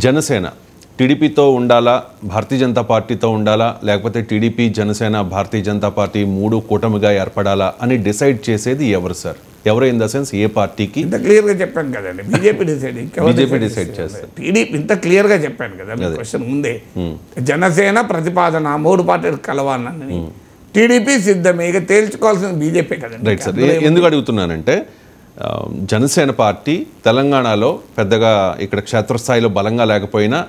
జనసేన టీడీపీతో ఉండాలా, భారతీయ జనతా పార్టీతో ఉండాలా, లేకపోతే టీడీపీ జనసేన భారతీయ జనతా పార్టీ మూడు కూటమిగా ఏర్పడాలా అని డిసైడ్ చేసేది ఎవరు సార్? ఎవరు ఇన్ ద సెన్స్ ఏ పార్టీకి? ఇంత క్లియర్గా చెప్పాను కదండి, బీజేపీ డిసైడ్ చేస్తారు. టీడీపీ ఇంత క్లియర్గా చెప్పాను కదా క్వశ్చన్ ముందే. జనసేన ప్రతిపాదన మూడు పార్టీలు కలవాలని టీడీపీ సిద్ధమే, ఇక తేల్చుకోవాల్సిన బీజేపీ కదండి. Right sir. ఎందుకు అడుగుతున్నానంటే జనసేన పార్టీ తెలంగాణలో పెద్దగా ఇక్కడ క్షేత్రస్థాయిలో బలంగా లేకపోయినా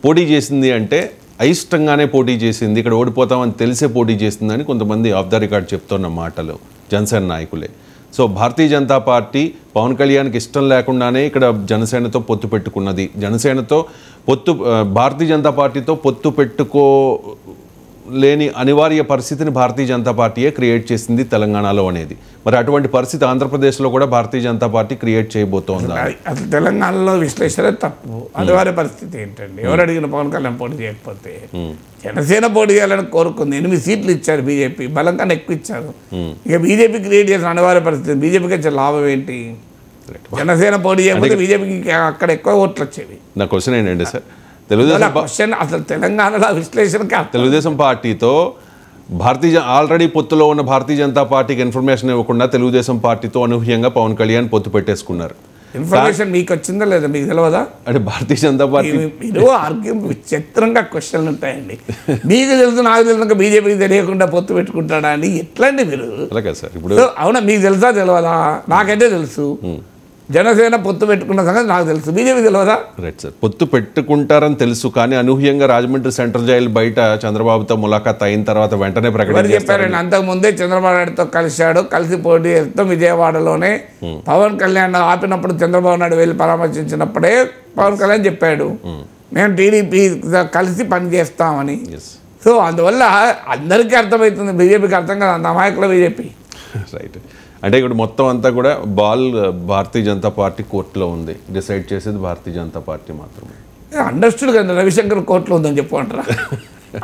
పోటీ చేసింది అంటే అయిష్టంగానే పోటీ చేసింది, ఇక్కడ ఓడిపోతామని తెలిసే పోటీ చేసిందని కొంతమంది ఆఫ్ ద రికార్డ్ చెప్తున్న మాటలు జనసేన నాయకులే. సో భారతీయ జనతా పార్టీ పవన్ కళ్యాణ్కి ఇష్టం లేకుండానే ఇక్కడ జనసేనతో పొత్తు పెట్టుకున్నది. జనసేనతో భారతీయ జనతా పార్టీతో పొత్తు పెట్టుకోలేని అనివార్య పరిస్థితిని భారతీయ జనతా పార్టీయే క్రియేట్ చేసింది తెలంగాణలో అనేది. మరి అటువంటి పరిస్థితి ఆంధ్రప్రదేశ్లో కూడా భారతీయ జనతా పార్టీ క్రియేట్ చేయబోతోందా? అసలు తెలంగాణలో విశ్లేషణ తప్పు. అనివార్య పరిస్థితి ఏంటండి? ఎవరు అడిగిన పవన్ కళ్యాణ్ పోటీ చేయకపోతే జనసేన పోటీ చేయాలని కోరుకుంది. 8 సీట్లు ఇచ్చారు బీజేపీ, బలంగా ఎక్కువ ఇచ్చారు. ఇక బీజేపీ క్రియేట్ చేసిన అనివార్య పరిస్థితి, బీజేపీకి వచ్చే లాభం ఏంటి? జనసేన పోటీ చేయకపోతే బీజేపీకి అక్కడ ఎక్కువ ఓట్లు వచ్చేవి. నా క్వశ్చన్ ఏంటంటే సార్, అసలు తెలంగాణలో విశ్లేషణ తెలుగుదేశం పార్టీతో ఆల్రెడీ పొత్తులో ఉన్న భారతీయ జనతా పార్టీకి ఇన్ఫర్మేషన్ ఇవ్వకుండా తెలుగుదేశం పార్టీతో అనూహ్యంగా పవన్ కళ్యాణ్ పొత్తు పెట్టేసుకున్నారు. ఇన్ఫర్మేషన్ మీకు వచ్చిందా లేదా? మీకు తెలియదా? అంటే భారతీయ జనతా పార్టీ విచిత్రంగా క్వశ్చన్లు ఉంటాయండి. మీకు తెలుసు, నాకు తెలుసు, బీజేపీకి తెలియకుండా పొత్తు పెట్టుకుంటాడా అని ఎట్లండి మీరు? అలాగే సార్. ఇప్పుడు అవునా, మీకు తెలుసా తెలియదా? నాకైతే తెలుసు. జనసేన పొత్తు పెట్టుకున్న సంగతి నాకు తెలుసు, బీజేపీ తెలియదా? Right sir. పొత్తు పెట్టుకుంటారని తెలుసు, కానీ అనూహ్యంగా రాజమండ్రి సెంట్రల్ జైలు బయట చంద్రబాబుతో ములాఖాత్ అయిన తర్వాత వెంటనే ప్రకటన చెప్పారండి. అంతకుముందే చంద్రబాబు నాయుడుతో కలిశాడు, కలిసి పోటీ చేస్తూ విజయవాడలోనే పవన్ కళ్యాణ్ ఆపినప్పుడు చంద్రబాబు నాయుడు వెళ్ళి పరామర్శించినప్పుడే పవన్ కళ్యాణ్ చెప్పాడు, మేము టీడీపీ కలిసి పనిచేస్తామని. సో అందువల్ల అందరికీ అర్థమవుతుంది, బీజేపీకి అర్థం కదా, అంత అమాయకుల బీజేపీ. రైట్. అంటే ఇక్కడ మొత్తం అంతా కూడా భారతీయ జనతా పార్టీ కోర్టులో ఉంది, డిసైడ్ చేసేది భారతీయ జనతా పార్టీ మాత్రమే. అండర్స్టూడ్ కదా, రవిశంకర్ కోర్టులో ఉందని చెప్పమంటారా?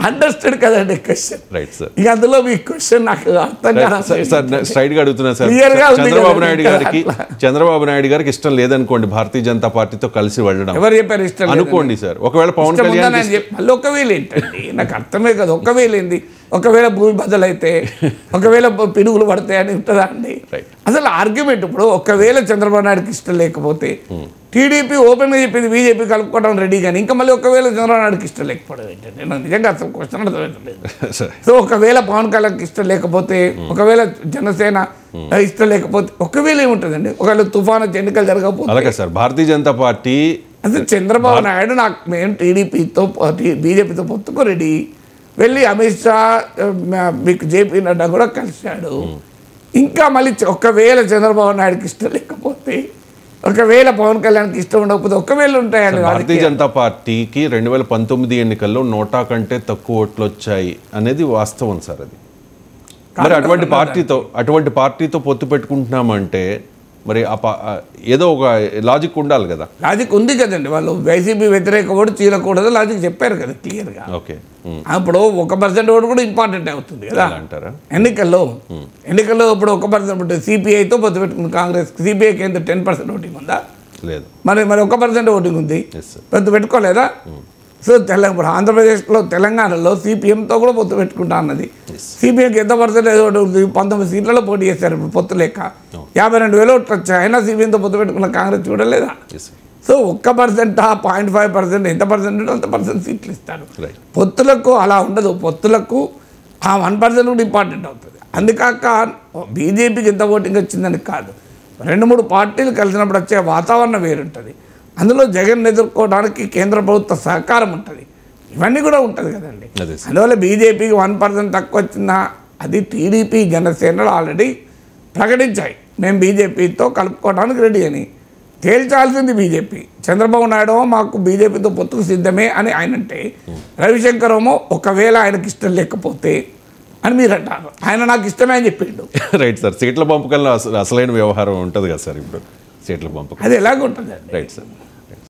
అండర్స్టూడ్ కదండి క్వశ్చన్. Right sir. ఇక అందులో మీ క్వశ్చన్ నాకు అర్థం కాదు సార్. స్ట్రైట్ గా అడుగుతున్నా సార్, చంద్రబాబు నాయుడు గారికి ఇష్టం లేదనుకోండి భారతీయ జనతా పార్టీతో కలిసి వెళ్ళడం. ఎవరు చెప్పారు ఇష్టం అనుకోండి సార్, ఒకవేళ పవన్ కళ్యాణ్ మళ్ళీ ఒకవేళ ఏంటండి, నాకు అర్థమే కదా. ఒకవేళ ఏంది? ఒకవేళ భూమి బద్దలైతే, ఒకవేళ పిడుగులు పడతాయని ఉంటుందా అండి? అసలు ఆర్గ్యుమెంట్ ఇప్పుడు ఒకవేళ చంద్రబాబు నాయుడుకి ఇష్టం లేకపోతే టీడీపీ ఓపెన్గా చెప్పింది బీజేపీ కలుపుకోవడం రెడీ, కానీ ఇంకా మళ్ళీ ఒకవేళ చంద్రబాబు నాయుడుకి ఇష్టం లేకపోవడం ఏంటంటే నాకు నిజంగా అసలు క్వశ్చన్ అర్థమవుతలేదు. సో ఒకవేళ పవన్ కళ్యాణ్కి ఇష్టం లేకపోతే, ఒకవేళ జనసేన ఇష్టం లేకపోతే, ఒకవేళ ఏముంటుందండి? ఒకవేళ తుఫాను ఎన్నికలు జరగకపోతే అలాగే సార్ భారతీయ జనతా పార్టీ అసలు చంద్రబాబు నాయుడు మేము టీడీపీతో బీజేపీతో పొత్తుకో రెడీ, వెళ్ళి అమిత్ షా మీకు జేపీ నడ్డా కూడా కలిశాడు. ఇంకా మళ్ళీ ఒకవేళ చంద్రబాబు నాయుడుకి ఇష్టం లేకపోతే, ఒకవేళ పవన్ కళ్యాణ్కి ఇష్టం ఉండకపోతే, ఒకవేళ ఉంటాయండి. భారతీయ జనతా పార్టీకి 2019 ఎన్నికల్లో 100 కంటే తక్కువ ఓట్లు వచ్చాయి అనేది వాస్తవం సార్. అది మరి అటువంటి పార్టీతో పొత్తు పెట్టుకుంటున్నామంటే మరి ఏదో ఒక లాజిక్ ఉండాలి కదా. లాజిక్ ఉంది కదండి, వాళ్ళు వైసీపీ వ్యతిరేక ఓటు చీలకూడదు లాజిక్ చెప్పారు కదా క్లియర్గా. ఓకే. అప్పుడు 1% ఓటు కూడా ఇంపార్టెంట్ అవుతుంది కదా అంటారా ఎన్నికల్లో. ఇప్పుడు 1% సిపిఐతో పొత్తు పెట్టుకుంది కాంగ్రెస్. సిపిఐకి ఎంత 10% ఓటింగ్ ఉందా? లేదు. మరి 1% ఓటింగ్ ఉంది, పొత్తు పెట్టుకోలేదా? సో ఇప్పుడు ఆంధ్రప్రదేశ్లో తెలంగాణలో సిపిఎంతో కూడా పొత్తు పెట్టుకుంటా అన్నది. సిపిఎంకి ఎంత పర్సెంటేజ్ ఓటు ఉంది? 19 సీట్లలో పోటీ చేశారు ఇప్పుడు పొత్తు లేక. 52,000 ఓట్లు వచ్చాయి, అయినా సిపిఎంతో పొత్తు పెట్టుకున్న కాంగ్రెస్ చూడలేదా? సో 1%, 0.5%, ఎంత పర్సెంట్ అంత % సీట్లు ఇస్తారు. పొత్తులకు అలా ఉండదు. పొత్తులకు ఆ 1% కూడా ఇంపార్టెంట్ అవుతుంది. అందుకాక బీజేపీకి ఎంత ఓటింగ్ వచ్చిందని కాదు, 2-3 పార్టీలు కలిసినప్పుడు వచ్చే వాతావరణం వేరుంటుంది. అందులో జగన్ ఎదుర్కోవడానికి కేంద్ర ప్రభుత్వ సహకారం ఉంటుంది, ఇవన్నీ కూడా ఉంటుంది కదండి. అందువల్ల బీజేపీకి 1% తక్కువ వచ్చిందా? అది టీడీపీ జనసేనలు ఆల్రెడీ ప్రకటించాయి, మేము బీజేపీతో కలుపుకోవడానికి రెడీ అని. తేల్చాల్సింది బీజేపీ. చంద్రబాబు నాయుడు మాకు బీజేపీతో పొత్తుకు సిద్ధమే అని ఆయన అంటే, రవిశంకర్ ఏమో ఒకవేళ ఆయనకి ఇష్టం లేకపోతే అని మీరు అంటారు. ఆయన నాకు ఇష్టమే అని చెప్పిండు. Right sir. సీట్ల పంపకంలో అసలైన వ్యవహారం ఉంటుంది కదా సార్. ఇప్పుడు సీట్ల పంపకం అది ఎలాగుంటుందండి? Right sir.